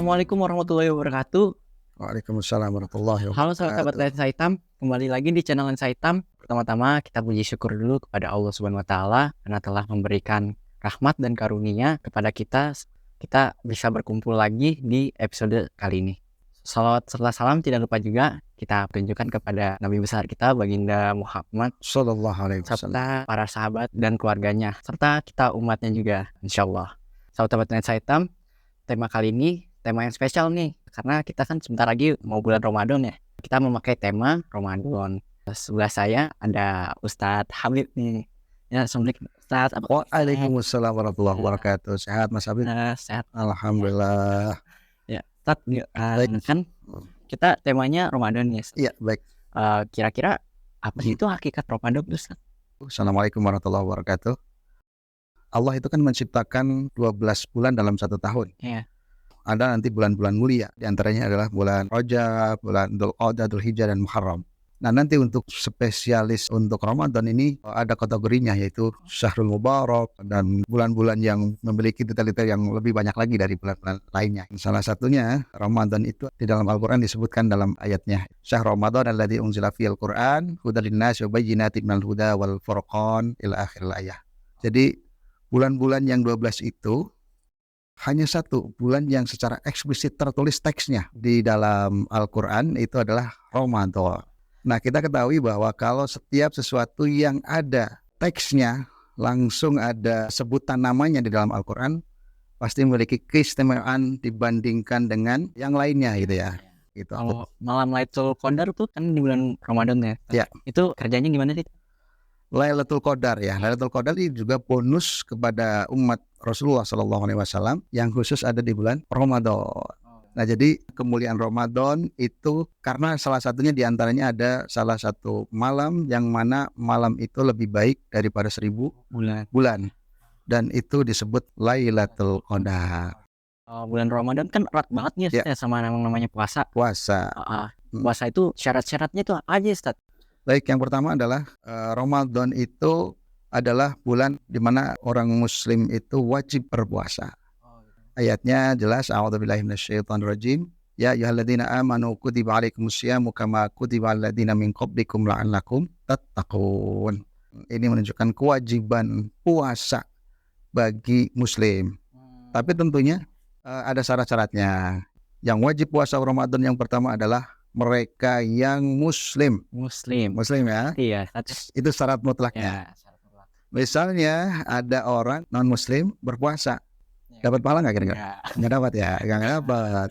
Assalamualaikum warahmatullahi wabarakatuh. Waalaikumsalam warahmatullahi Halo sahabat wabarakatuh. Lensa Hitam, kembali lagi di channel Lensa Hitam. Pertama-tama kita puji syukur dulu kepada Allah Subhanahu wa taala karena telah memberikan rahmat dan karunia kepada kita. Kita bisa berkumpul lagi di episode kali ini. Salawat serta salam tidak lupa juga kita tunjukkan kepada Nabi besar kita Baginda Muhammad Sallallahu alaihi wasallam. serta para sahabat dan keluarganya serta kita umatnya juga insyaallah. Sahabat Lensa Hitam, tema kali ini tema yang spesial nih karena kita kan sebentar lagi mau bulan Ramadan ya. Kita memakai tema Ramadan. Sebelah saya ada Ustadz Habib nih. Ya, assalamualaikum Ustadz. Waalaikumsalam warahmatullahi wabarakatuh. Sehat Mas Habib? Sehat. Alhamdulillah. Ya, Ustadz, kan kita temanya Ramadan ya. Iya, baik. Kira-kira apa sih itu hakikat Ramadan, Ustadz? Assalamualaikum warahmatullahi wabarakatuh. Allah itu kan menciptakan 12 bulan dalam satu tahun. Iya. Ada nanti bulan-bulan mulia, di antaranya adalah bulan Rajab, bulan Dzulqa'dah, Dzulhijjah, dan Muharram. Nah, nanti untuk spesialis untuk Ramadan ini ada kategorinya, yaitu Syahrul Mubarak dan bulan-bulan yang memiliki detail-detail yang lebih banyak lagi dari bulan-bulan lainnya. Salah satunya Ramadan itu di dalam Al-Quran disebutkan dalam ayatnya, Syahrul Ramadan alladzi unzila fihil Qur'an hudan linnasi wa bayyinatin minal huda wal furqan ila akhiril ayah. Jadi bulan-bulan yang 12 itu hanya satu bulan yang secara eksplisit tertulis teksnya di dalam Al-Quran itu adalah Ramadan. Nah, kita ketahui bahwa kalau setiap sesuatu yang ada teksnya, langsung ada sebutan namanya di dalam Al-Quran, pasti memiliki keistimewaan dibandingkan dengan yang lainnya gitu ya. Gitu. Kalau malam Lailatul Qadar tuh kan di bulan Ramadan ya. Ya. Itu kerjanya gimana sih? Lailatul Qadar ya. Lailatul Qadar ini juga bonus kepada umat Rasulullah SAW yang khusus ada di bulan Ramadan. Nah, jadi kemuliaan Ramadan itu karena salah satunya diantaranya ada salah satu malam yang mana malam itu lebih baik daripada 1000 bulan. Dan itu disebut Lailatul Qadar. Bulan Ramadan kan erat banget nih Ya. sama namanya puasa. Puasa. Puasa itu syarat-syaratnya itu apa aja, Ustaz? Baik, yang pertama adalah Ramadan itu adalah bulan di mana orang muslim itu wajib berpuasa. Ayatnya jelas, a'udzubillahi minasyaitonirrajim. Ya ayyuhalladzina amanu kutiba alaikumusyamu kama kutiba alal ladzina min qablikum la'allakum tattaqun. Ini menunjukkan kewajiban puasa bagi muslim. Tapi tentunya ada syarat-syaratnya. Yang wajib puasa Ramadan yang pertama adalah mereka yang muslim ya. Iya, Itu syarat mutlaknya. Misalnya ada orang non muslim berpuasa, dapat pahala nggak kira-kira? Nggak dapat ya, nggak dapat.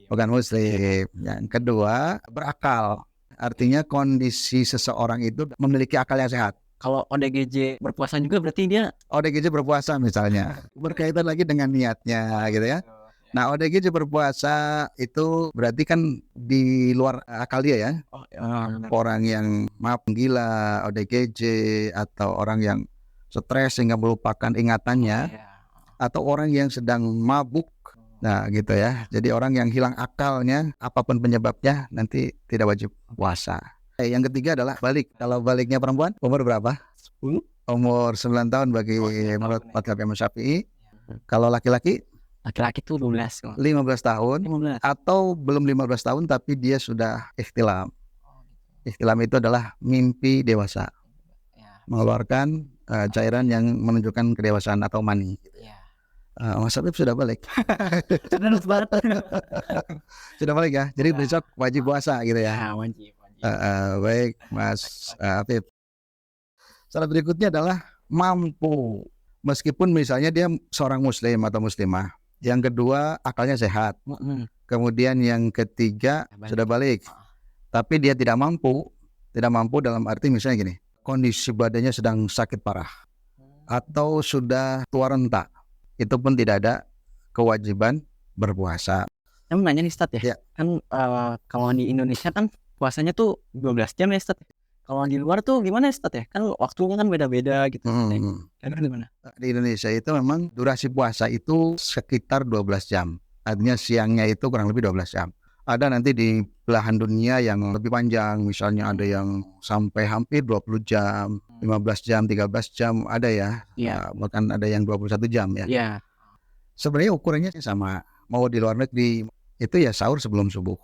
Bukan muslim. Yang kedua, berakal. Artinya kondisi seseorang itu memiliki akal yang sehat. Kalau ODGJ berpuasa juga berarti dia ODGJ berpuasa misalnya, berkaitan lagi dengan niatnya gitu ya. Nah, ODGJ berpuasa itu berarti kan di luar akal dia ya. Orang yang gila, ODGJ, atau orang yang stres sehingga melupakan ingatannya, atau orang yang sedang mabuk. Nah, gitu ya. Jadi orang yang hilang akalnya, apapun penyebabnya, nanti tidak wajib puasa. Yang ketiga adalah balik. Kalau baliknya perempuan, umur berapa? 10. Umur 9 tahun bagi menurut mazhab Imam Syafi'i. Kalau laki-laki? Laki-laki tuh 12 tahun 15. Atau belum 15 tahun tapi dia sudah ihtilam. Ihtilam itu adalah mimpi dewasa, mengeluarkan cairan yang menunjukkan kedewasaan atau mani. Mas Habib sudah balik. Sudah balik ya. Jadi besok wajib puasa gitu ya. Wajib. Baik Mas Habib. Syarat berikutnya adalah mampu. Meskipun misalnya dia seorang muslim atau muslimah. Yang kedua akalnya sehat. Kemudian yang ketiga sudah balik. Tapi dia tidak mampu. Tidak mampu dalam arti misalnya gini, kondisi badannya sedang sakit parah atau sudah tua renta, itu pun tidak ada kewajiban berpuasa. Saya mau nanya nih Ustadz ya. Kan kalau di Indonesia kan puasanya tuh 12 jam ya Ustadz. Kalau di luar tuh gimana Ustadz ya? Kan waktunya kan beda-beda gitu. Gimana? Di Indonesia itu memang durasi puasa itu sekitar 12 jam. Artinya siangnya itu kurang lebih 12 jam. Ada nanti di belahan dunia yang lebih panjang, misalnya ada yang sampai hampir 20 jam, 15 jam, 13 jam, ada ya. Bahkan ada yang 21 jam ya. Iya. Sebenarnya ukurannya sama. mau di luar negeri itu ya sahur sebelum subuh.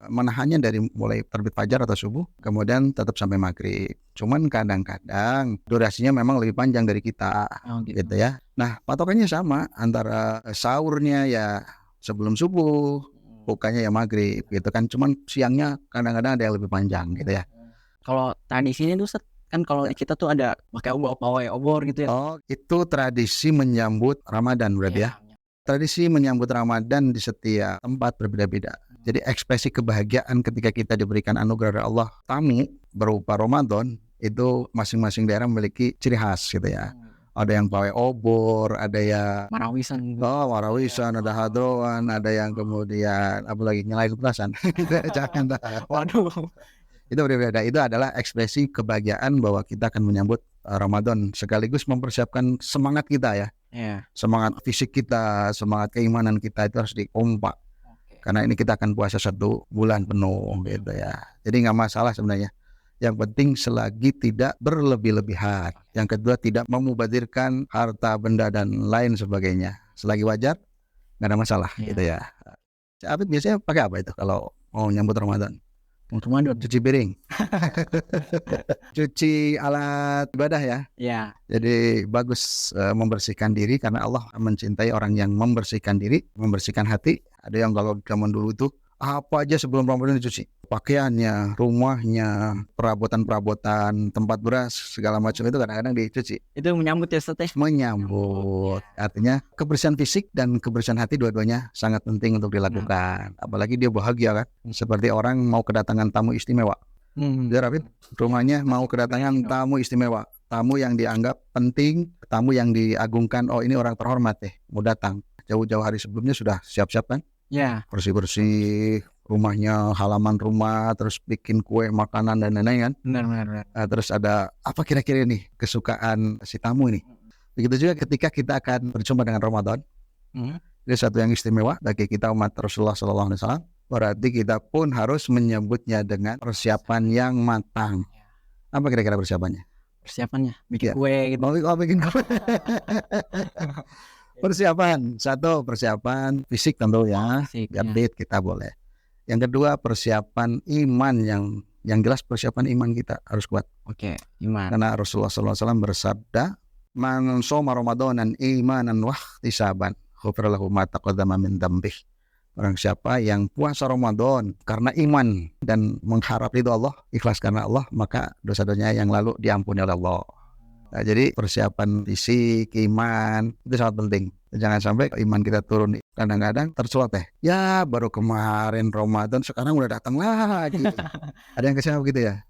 Menahannya dari mulai terbit fajar atau subuh, kemudian tetap sampai maghrib. Cuman kadang-kadang durasinya memang lebih panjang dari kita, Oh gitu. gitu ya. Nah, patokannya sama antara sahurnya ya sebelum subuh, bukanya ya maghrib, gitu kan. Cuman siangnya kadang-kadang ada yang lebih panjang, gitu ya. Kalau tradisinya tuh Ustaz, kan kalau di kita tuh ada pakai pawai obor gitu ya. Oh, itu tradisi menyambut Ramadan berarti ya. Tradisi menyambut Ramadan di setiap tempat berbeda-beda. Jadi ekspresi kebahagiaan ketika kita diberikan anugerah dari Allah tamu berupa Ramadan itu masing-masing daerah memiliki ciri khas gitu ya. Ada yang pawai obor, ada yang Marawisan. warawisan, ada hadroan, ada yang kemudian apalagi nyalain petasan. Jangan dah. Waduh. Itu berbeda. Itu adalah ekspresi kebahagiaan bahwa kita akan menyambut Ramadan sekaligus mempersiapkan semangat kita ya. Iya. Semangat fisik kita, semangat keimanan kita itu harus dipompa. Karena ini kita akan puasa 1 bulan penuh gitu ya. Jadi nggak masalah sebenarnya. Yang penting selagi tidak berlebih-lebihan. Yang kedua tidak memubazirkan harta, benda dan lain sebagainya. Selagi wajar nggak ada masalah gitu ya. Abid biasanya pakai apa itu kalau mau nyambut Ramadan? Ramadan. Cuci piring. Cuci alat ibadah ya. Iya. Jadi bagus membersihkan diri karena Allah mencintai orang yang membersihkan diri, membersihkan hati. Ada yang kalau zaman dulu itu apa aja sebelum Ramadan dicuci. Pakaiannya, rumahnya, perabotan-perabotan, tempat beras, segala macam itu kadang-kadang dicuci. Itu menyambut ya Ustaz ya. Menyambut. Artinya kebersihan fisik dan kebersihan hati dua-duanya sangat penting untuk dilakukan. Apalagi dia bahagia kan. Seperti orang mau kedatangan tamu istimewa. Ya Rafid, rumahnya mau kedatangan tamu istimewa. Tamu yang dianggap penting, tamu yang diagungkan. Oh ini orang terhormat deh, mau datang. Jauh-jauh hari sebelumnya sudah siap-siap kan? Ya. Bersih-bersih rumahnya, halaman rumah, terus bikin kue, makanan dan lain-lain kan? Benar. Terus ada apa kira-kira nih kesukaan si tamu ini? Begitu juga ketika kita akan berjumpa dengan Ramadan. Ini satu yang istimewa bagi kita umat Rasulullah SAW. Berarti kita pun harus menyambutnya dengan persiapan yang matang. Apa kira-kira persiapannya? Persiapannya bikin Ya. kue gitu. Oh, bikin kue. Persiapan, satu persiapan fisik tentu ya, biar fit kita boleh. Yang kedua persiapan iman yang jelas persiapan iman kita harus kuat. Oke, iman. Karena Rasulullah SAW bersabda, "Man shoma Ramadanan imanan wahtisaban, ghufira lahu ma taqaddama min dzambih." Orang siapa yang puasa Ramadan karena iman dan mengharap ridho Allah, ikhlas karena Allah, maka dosa-dosanya yang lalu diampuni oleh Allah. Nah, jadi persiapan fisik, iman itu sangat penting. Jangan sampai iman kita turun. Kadang-kadang tersulut ya baru kemarin Ramadan sekarang udah datang lagi. Ada yang kesana begitu ya.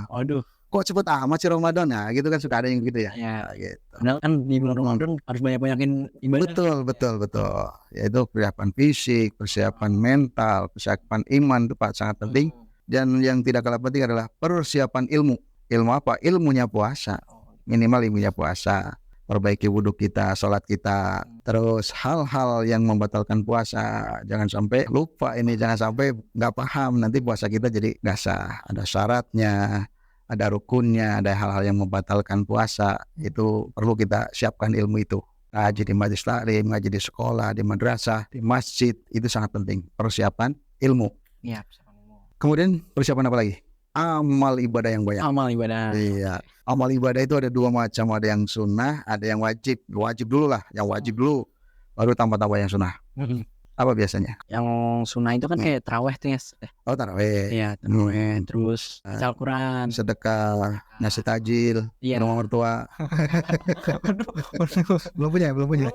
Waduh. Kok cepet amat sih Ramadan? Nah gitu kan suka ada yang gitu ya. Ya. Gitu. Padahal kan di bulan Ramadan harus banyak-banyakin ibadah. Betul. Yaitu persiapan fisik, persiapan mental, persiapan iman itu Pak sangat penting. Dan yang tidak kalah penting adalah persiapan ilmu. Ilmu apa? Ilmunya puasa. Minimal ilmunya puasa. Perbaiki wudhu kita, sholat kita, terus hal-hal yang membatalkan puasa, jangan sampai lupa ini, jangan sampai nggak paham, nanti puasa kita jadi nggak sah. Ada syaratnya, ada rukunnya, ada hal-hal yang membatalkan puasa, itu perlu kita siapkan ilmu itu. Ngaji di majelis taklim, ngaji di sekolah, di madrasah, di masjid, itu sangat penting, persiapan ilmu. Iya, persiapan ilmu. Kemudian persiapan apa lagi? Amal ibadah yang banyak. Amal ibadah. Iya. Amal ibadah itu ada 2 macam, ada yang sunnah, ada yang wajib. Wajib dulu lah, yang wajib dulu, baru tambah-tambah yang sunnah. Apa biasanya? Yang sunnah itu kan kayak taraweh tuh ya. Oh taraweh. Iya, taraweh. Terus baca Al-Quran, sedekah, ngasih tajil, rumah mertua. Belum punya. Belum punya.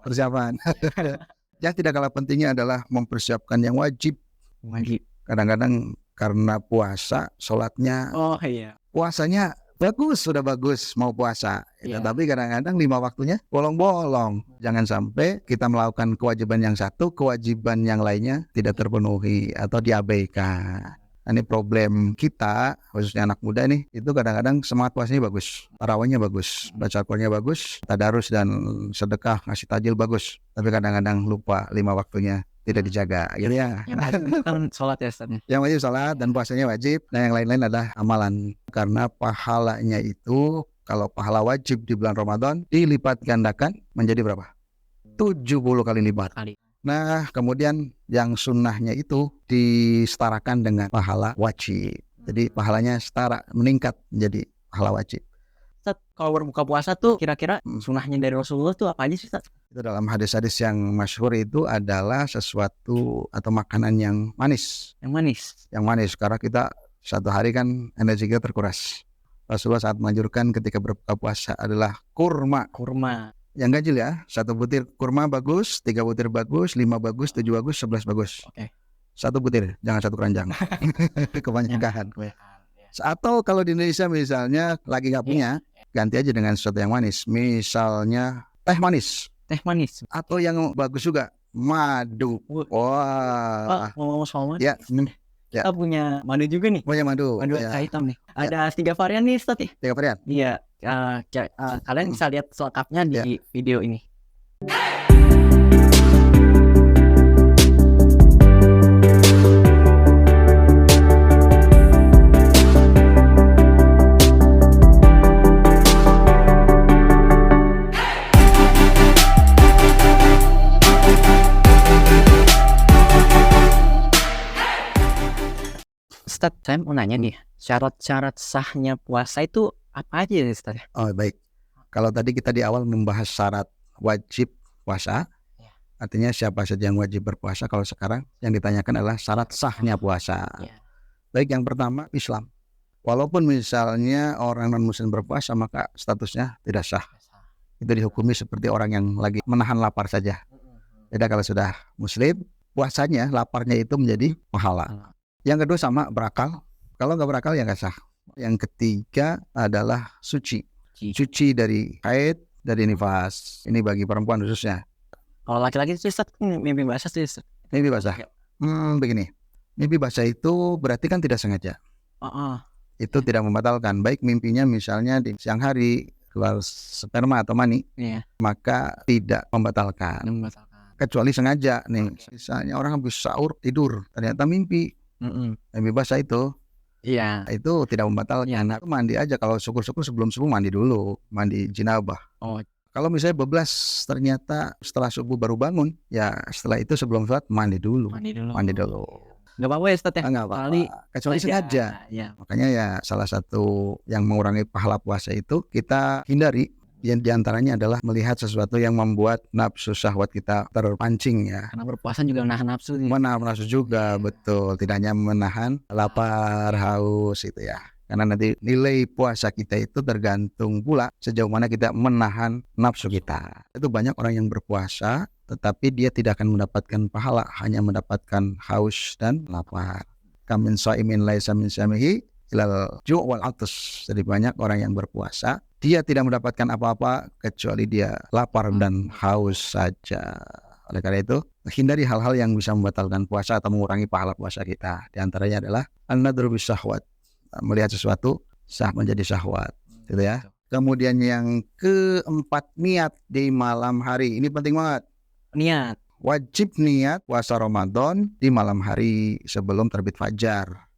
Persiapan. Yang tidak kalah pentingnya adalah mempersiapkan yang wajib. Kadang-kadang karena puasa, sholatnya. Oh iya. Puasanya sudah bagus mau puasa. Tapi kadang-kadang 5 waktunya bolong-bolong. Jangan sampai kita melakukan kewajiban yang satu, kewajiban yang lainnya tidak terpenuhi atau diabaikan. Ini problem kita, khususnya anak muda nih, itu kadang-kadang semangat puasanya bagus, tarawihnya bagus, baca Al-Qur'annya bagus, tadarus dan sedekah, ngasih tajil bagus. Tapi kadang-kadang lupa 5 waktunya tidak dijaga gitu ya. Yang wajib kan sholat ya Ustaz. Yang wajib sholat dan puasanya wajib. Nah yang lain-lain adalah amalan. Karena pahalanya itu kalau pahala wajib di bulan Ramadan dilipat gandakan menjadi berapa? 70 kali lipat. Nah, kemudian yang sunnahnya itu disetarakan dengan pahala wajib. Jadi pahalanya setara, meningkat menjadi pahala wajib. Ustaz, kalau berbuka puasa tuh kira-kira sunnahnya dari Rasulullah tuh apa aja sih, Ustaz? Itu dalam hadis-hadis yang masyhur itu adalah sesuatu atau makanan yang manis. Yang manis. Yang manis, karena kita satu hari kan energi kita terkuras. Rasulullah saat menganjurkan ketika berbuka puasa adalah kurma. Kurma. Yang ganjil ya, 1 butir kurma bagus, 3 butir bagus, 5 bagus, 7 bagus, 11 bagus. Oke. 1 butir, jangan 1 keranjang. Kebanyakan. Atau kalau di Indonesia misalnya lagi nggak punya, ganti aja dengan sesuatu yang manis. Misalnya teh manis. Teh manis. Atau yang bagus juga, madu. Wah. Ngomong soal madu. Ya, Kita punya madu juga nih. punya madu. Madu Ya. hitam nih. Ada 3 varian nih, Ustaz ya. 3 varian. Iya. Kalian bisa lihat selengkapnya di video ini. Ustaz, saya mau nanya nih, syarat-syarat sahnya puasa itu apa aja ya, Ustaz? Oh, baik. Kalau tadi kita di awal membahas syarat wajib puasa, artinya siapa saja yang wajib berpuasa. Kalau sekarang yang ditanyakan adalah syarat sahnya puasa. Baik, yang pertama Islam. Walaupun misalnya orang non-muslim berpuasa, maka statusnya tidak sah. Itu dihukumi seperti orang yang lagi menahan lapar saja. Beda kalau sudah muslim, puasanya, laparnya itu menjadi pahala. Yang kedua sama berakal. Kalau nggak berakal ya nggak sah. Yang ketiga adalah suci. Suci dari haid, dari nifas. Ini bagi perempuan khususnya. Kalau laki-laki itu Ustaz, mimpi basah sih, Ustaz. Mimpi basah. Begini. Mimpi basah itu berarti kan tidak sengaja. Itu tidak membatalkan. Baik mimpinya misalnya di siang hari keluar sperma atau mani, maka tidak membatalkan. Kecuali sengaja nih. Misalnya orang habis sahur tidur, ternyata mimpi. Mimpi basah itu itu tidak membatalkan. Mandi aja, kalau syukur-syukur sebelum subuh mandi dulu, mandi jinabah. Kalau misalnya bablas ternyata setelah subuh baru bangun, ya setelah itu sebelum sholat mandi dulu. Gak apa-apa ya, Ustaz ya? Nggak apa-apa. Kecuali sengaja. Makanya ya salah satu yang mengurangi pahala puasa itu kita hindari. Yang diantaranya adalah melihat sesuatu yang membuat nafsu syahwat kita terpancing ya. Karena berpuasa juga menahan nafsu. Menahan nafsu juga, betul. Tidak hanya menahan lapar, haus itu ya. Karena nanti nilai puasa kita itu tergantung pula sejauh mana kita menahan nafsu kita. Itu banyak orang yang berpuasa, tetapi dia tidak akan mendapatkan pahala, hanya mendapatkan haus dan lapar. Kamin shaimin laisa min syamihi ilal ju' wal atas. Jadi banyak orang yang berpuasa, dia tidak mendapatkan apa-apa kecuali dia lapar dan haus saja. Oleh karena itu, hindari hal-hal yang bisa membatalkan puasa atau mengurangi pahala puasa kita. Di antaranya adalah an-nadru bis syahwat. Melihat sesuatu sah menjadi syahwat, gitu ya. Kemudian yang keempat, niat di malam hari. Ini penting banget. Niat. Wajib niat puasa Ramadan di malam hari sebelum terbit fajar.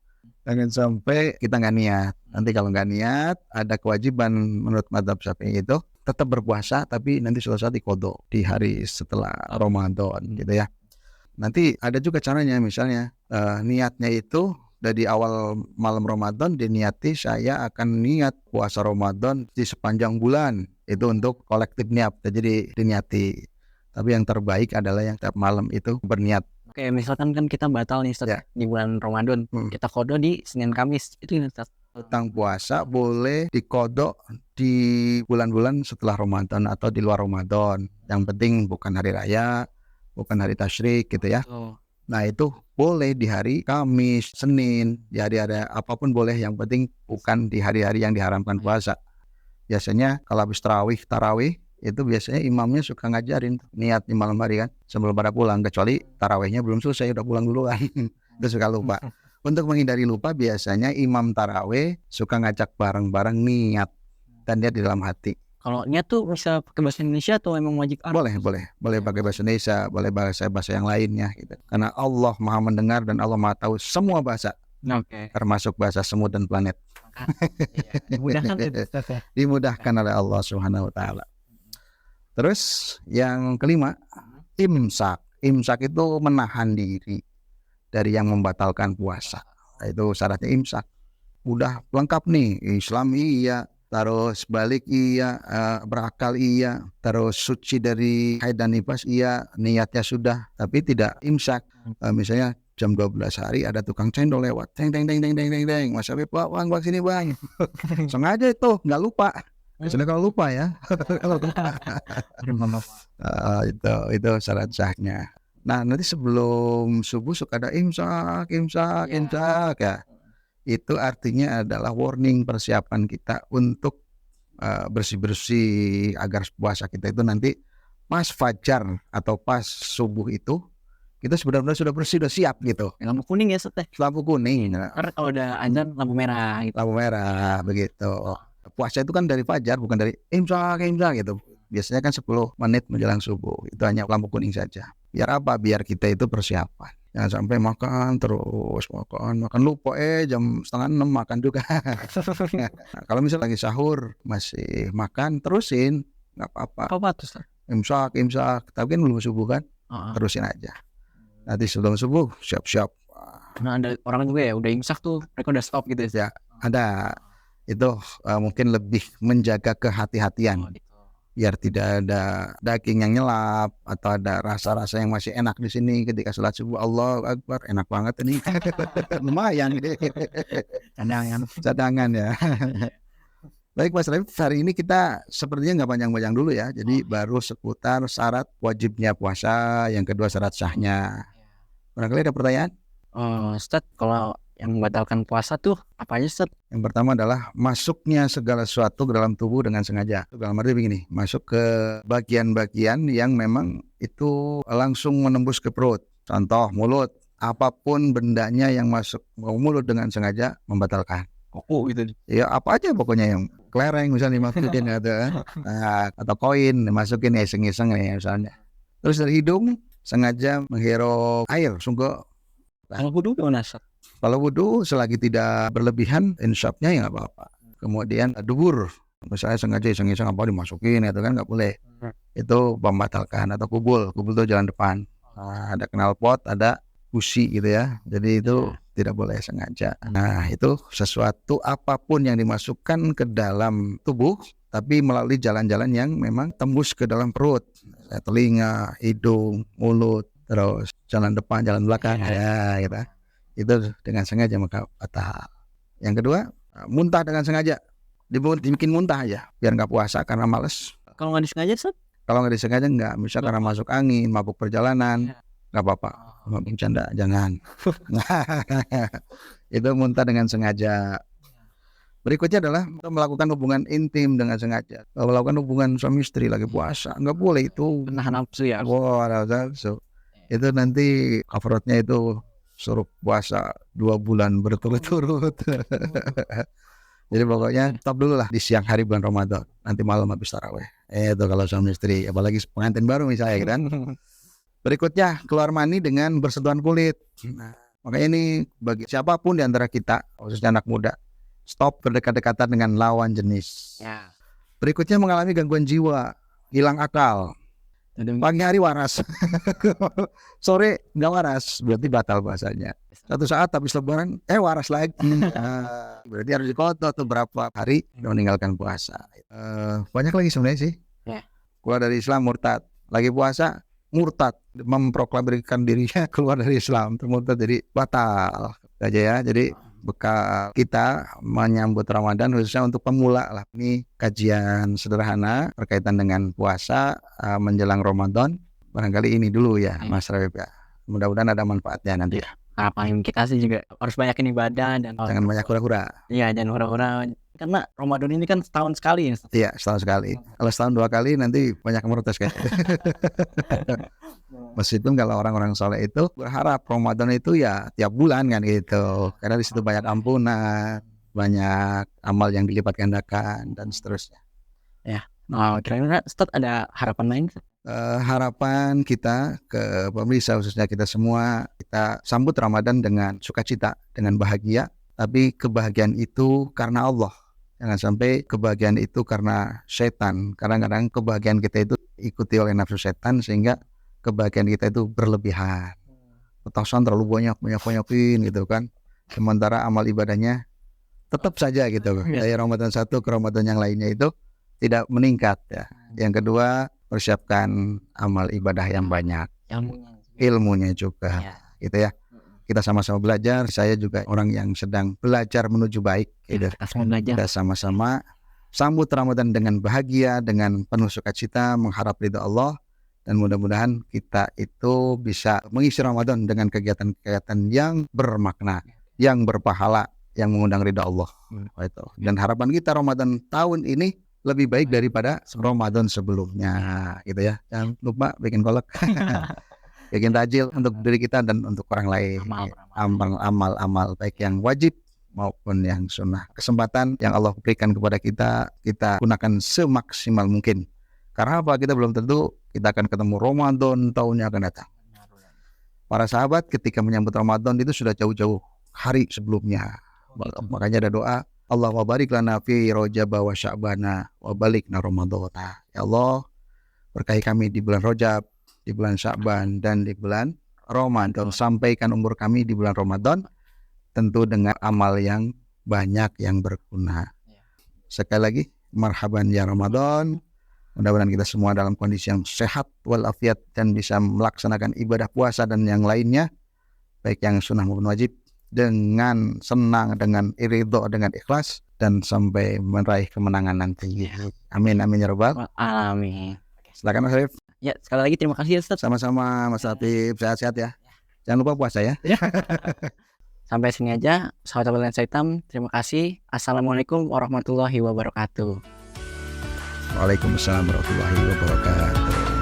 Jangan sampai kita nggak niat. Nanti kalau nggak niat, ada kewajiban menurut mazhab Syafi'i itu tetap berpuasa, tapi nanti suatu saat diqodho di hari setelah Ramadan, gitu ya. Nanti ada juga caranya, misalnya niatnya itu dari awal malam Ramadan diniati saya akan niat puasa Ramadan di sepanjang bulan. Itu untuk kolektif niat, jadi diniati. Tapi yang terbaik adalah yang tiap malam itu berniat. Oke, misalkan kan kita batal nih, Ustaz, di bulan Ramadan. Kita qodho di Senin Kamis. Itu ya, Ustaz. Tentang puasa boleh diqodho di bulan-bulan setelah Ramadan atau di luar Ramadan. Yang penting bukan hari raya, bukan hari tasyrik gitu ya. Nah itu boleh di hari Kamis, Senin, di hari-hari apapun boleh, yang penting bukan di hari-hari yang diharamkan puasa. Biasanya kalau habis tarawih itu biasanya imamnya suka ngajarin niat di malam hari kan, sebelum pada pulang, kecuali tarawihnya belum selesai udah pulang duluan. Itu suka lupa. Untuk menghindari lupa biasanya imam tarawih suka ngajak bareng-bareng niat dan dia di dalam hati. Kalau niat tuh bisa pakai bahasa Indonesia atau emang wajib Arab? Boleh pakai bahasa Indonesia, boleh bahasa yang lainnya gitu. Karena Allah Maha mendengar dan Allah Maha tahu semua bahasa. Termasuk bahasa semut dan planet. Dimudahkan oleh Allah Subhanahu wa taala. Terus yang kelima, imsak. Imsak itu menahan diri dari yang membatalkan puasa. Itu syaratnya imsak. Udah lengkap nih, Islam iya, terus balik iya, berakal iya, terus suci dari haid dan nifas iya, niatnya sudah, tapi tidak imsak. Misalnya jam 12 hari ada tukang cendol lewat, teng teng teng teng teng teng teng, Mas Habib, bang sini bang, sengaja itu, nggak lupa. Misalnya kalau lupa ya, kalau lupa. Itu syarat sahnya. Nah nanti sebelum subuh suka ada imsak ya. Itu artinya adalah warning, persiapan kita untuk bersih-bersih agar puasa kita itu nanti pas fajar atau pas subuh itu kita sebenarnya sudah bersih, sudah siap gitu. Lampu kuning ya Ustaz? Lampu kuning, Karena kalau udah azan lampu merah gitu. lampu merah begitu. Puasa itu kan dari fajar, bukan dari imsak gitu. Biasanya kan 10 menit menjelang subuh. Itu hanya lampu kuning saja. Biar apa? Biar kita itu persiapan. Jangan sampai makan terus, makan lupa jam 5:30 makan juga. Nah, kalau misalnya lagi sahur masih makan, terusin, nggak apa-apa. Apa tuh Ustaz? Imsak, tapi kan belum subuh kan, terusin aja. Nanti sebelum subuh siap-siap. Nah ada orang juga ya udah imsak tuh mereka udah stop gitu ya. Ada itu mungkin lebih menjaga kehati-hatian. Biar tidak ada daging yang nyelap atau ada rasa-rasa yang masih enak di sini ketika sholat subuh. Allahu Akbar, enak banget ini. Lumayan cadangan ya. Baik Mas Raif, hari ini kita sepertinya nggak panjang-panjang dulu ya. Jadi baru seputar syarat wajibnya puasa, yang kedua syarat sahnya. Barangkali ada pertanyaan? Ustaz, kalau yang membatalkan puasa tuh apa aja Ustaz? Yang pertama adalah masuknya segala sesuatu ke dalam tubuh dengan sengaja. Dalam arti begini, masuk ke bagian-bagian yang memang itu langsung menembus ke perut. Contoh mulut, apapun bendanya yang masuk ke mulut dengan sengaja membatalkan. Gitu. Ya apa aja pokoknya, yang kelereng misalnya dimasukin atau koin dimasukin iseng-iseng ya misalnya. Terus dari hidung sengaja menghirup air sungguh. Kalau wudu gimana Ustaz? Kalau wudu selagi tidak berlebihan, insyafnya ya nggak apa-apa. Kemudian dubur, misalnya sengaja iseng-iseng apa dimasukin itu kan nggak boleh. Itu membatalkan. Atau kubul itu jalan depan. Nah, ada knalpot, ada busi gitu ya. Jadi itu tidak boleh sengaja. Nah itu sesuatu apapun yang dimasukkan ke dalam tubuh, tapi melalui jalan-jalan yang memang tembus ke dalam perut. Telinga, hidung, mulut, terus jalan depan, jalan belakang ya gitu. Itu dengan sengaja maka batal. Yang kedua, muntah dengan sengaja. Dibikin muntah aja biar nggak puasa karena males. Kalau nggak disengaja Ustaz? Kalau nggak disengaja nggak, misal karena masuk angin, mabuk perjalanan, nggak apa-apa. Bercanda jangan. Itu muntah dengan sengaja. Berikutnya adalah melakukan hubungan intim dengan sengaja. Kalau melakukan hubungan suami istri lagi puasa, nggak boleh itu. Menahan nafsu ya. Nafsu. Itu nanti kafaratnya itu suruh puasa 2 bulan berturut-turut. Jadi pokoknya stop dulu lah di siang hari bulan Ramadan. Nanti malam habis tarawih. Itu kalau suami istri, apalagi pengantin baru misalnya gitu kan. Berikutnya keluar mani dengan bersentuhan kulit. Nah, makanya ini bagi siapapun di antara kita, khususnya anak muda, stop berdekat-dekatan dengan lawan jenis. Ya. Berikutnya mengalami gangguan jiwa, hilang akal. Pagi hari waras, sore nggak waras, berarti batal puasanya. Satu saat habis lebaran, waras lagi. Berarti harus dikotor tuh berapa hari meninggalkan puasa. Banyak lagi sebenarnya sih. Keluar dari Islam murtad, lagi puasa murtad, memproklamasikan dirinya keluar dari Islam, termurtad jadi batal aja ya. Jadi bekal kita menyambut Ramadan khususnya untuk pemula lah. Ini kajian sederhana berkaitan dengan puasa menjelang Ramadan. Barangkali ini dulu ya Mas Raif ya. Mudah-mudahan ada manfaatnya nanti ya. Harapan kita sih juga harus banyakin ibadah dan jangan banyak hura-hura. Iya, jangan hura-hura. Karena Ramadan ini kan setahun sekali ya. Iya, setahun sekali. Kalau setahun 2 kali nanti banyak yang protes kan. Meskipun kalau orang-orang soleh itu berharap Ramadan itu ya tiap bulan kan gitu. Karena di situ banyak ampunan, banyak amal yang dilipat gandakan dan seterusnya. Ya. Kira-kira Ustaz ada harapan lain? Harapan kita ke pemirsa khususnya kita semua, kita sambut Ramadan dengan sukacita, dengan bahagia. Tapi kebahagiaan itu karena Allah. Jangan sampai kebahagiaan itu karena setan. Kadang-kadang kebahagiaan kita itu ikuti oleh nafsu setan sehingga kebahagiaan kita itu berlebihan. Petasan terlalu banyakin gitu kan. Sementara amal ibadahnya tetap saja gitu. Dari Ramadan satu ke Ramadan yang lainnya itu tidak meningkat ya. Yang kedua, persiapkan amal ibadah yang banyak, ilmunya juga gitu ya. Kita sama-sama belajar. Saya juga orang yang sedang belajar menuju baik gitu. Kita sama-sama sambut Ramadan dengan bahagia, dengan penuh sukacita, mengharap ridha Allah, dan mudah-mudahan kita itu bisa mengisi Ramadan dengan kegiatan-kegiatan yang bermakna, yang berpahala, yang mengundang ridha Allah. Itu. Dan harapan kita Ramadan tahun ini lebih baik daripada Ramadan sebelumnya, gitu ya. Jangan lupa bikin kolak, bikin tajil untuk diri kita dan untuk orang lain. Amal baik yang wajib maupun yang sunnah. Kesempatan yang Allah berikan kepada kita, kita gunakan semaksimal mungkin. Karena apa? Kita belum tentu kita akan ketemu Ramadan tahun yang akan datang. Para sahabat ketika menyambut Ramadan itu sudah jauh-jauh hari sebelumnya. Makanya ada doa, Allahumma barik lana fi Rajab wa Sya'bana wa balikna Ramadhana. Ya Allah, berkahi kami di bulan Rajab, di bulan Sya'ban, dan di bulan Ramadan. Sampaikan umur kami di bulan Ramadan, tentu dengan amal yang banyak yang berguna. Sekali lagi, marhaban ya Ramadan. Mudah-mudahan kita semua dalam kondisi yang sehat walafiat dan bisa melaksanakan ibadah puasa dan yang lainnya, baik yang sunnah maupun wajib, dengan senang, dengan ridho, dengan ikhlas, dan sampai meraih kemenangan nanti. Amin amin ya rabbal alamin. Silakan Mas Arif. Ya, sekali lagi terima kasih Ustaz. Sama-sama Mas Latif, sehat-sehat ya. Jangan lupa puasa ya. Sampai sini aja, sahabat lensa hitam. Terima kasih. Assalamualaikum warahmatullahi wabarakatuh. Waalaikumsalam warahmatullahi wabarakatuh.